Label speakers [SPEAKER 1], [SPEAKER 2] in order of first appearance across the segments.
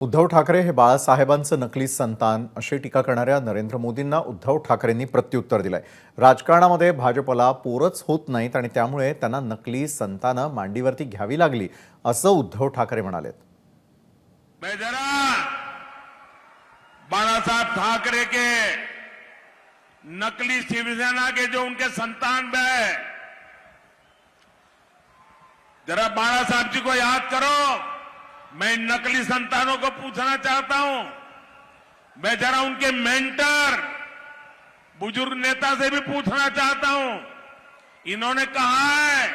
[SPEAKER 1] उद्धव ठाकरे हे बाळासाहेबांचं नकली संतान अशी टीका करणाऱ्या नरेंद्र मोदींना उद्धव ठाकरेंनी प्रत्युत्तर दिलंय। राजकारणामध्ये भाजपला पोरच होत नाहीत आणि त्यामुळे त्यांना नकली संतानं मांडीवरती घ्यावी लागली असं उद्धव ठाकरे म्हणालेत।
[SPEAKER 2] मैं जरा बाला साहब ठाकरे के नकली शिवसेना के जो उनके संतान है, जरा बाला साहब जी को याद करो। मैं नकली संतानों को पूछना चाहता हूं, मैं जरा उनके मेंटर बुजुर्ग नेता से भी पूछना चाहता हूं। इन्होंने कहा है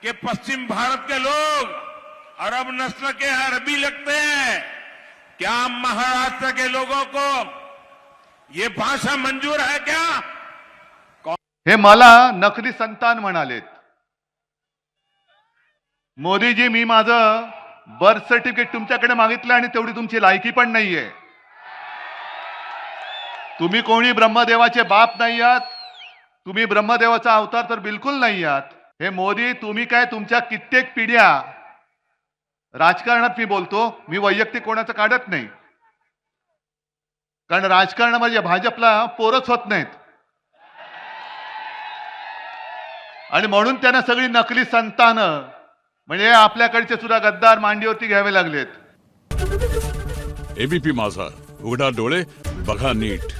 [SPEAKER 2] कि पश्चिम भारत के लोग अरब नस्ल के अरबी लगते हैं। क्या महाराष्ट्र के लोगों को ये भाषा मंजूर है क्या?
[SPEAKER 3] हे मला नकली संतान म्हणालेत। मोदीजी, मी माझं बर्थ सर्टिफिकेट तुमच्याकडे मागितलं आणि तेवढी तुमची लायकी पण नाहीये। तुम्ही कोणी ब्रह्मदेवाचे बाप नाही आहात, तुम्ही ब्रह्मदेवाचा अवतार तर बिलकुल नाही आहात। हे मोदी, तुम्ही काय तुमच्या कित्येक पिढ्या राजकारणात, मी बोलतो, मी वैयक्तिक कोणाचं काढत नाही, कारण राजकारणामध्ये भाजपला पोरच होत नाहीत आणि म्हणून त्यांना सगळी नकली संतानं म्हणजे आपल्याकडचे सुद्धा गद्दार मांडीवरती घ्यावे लागलेत।
[SPEAKER 4] एबीपी माझा, उघडा डोळे बघा नीट।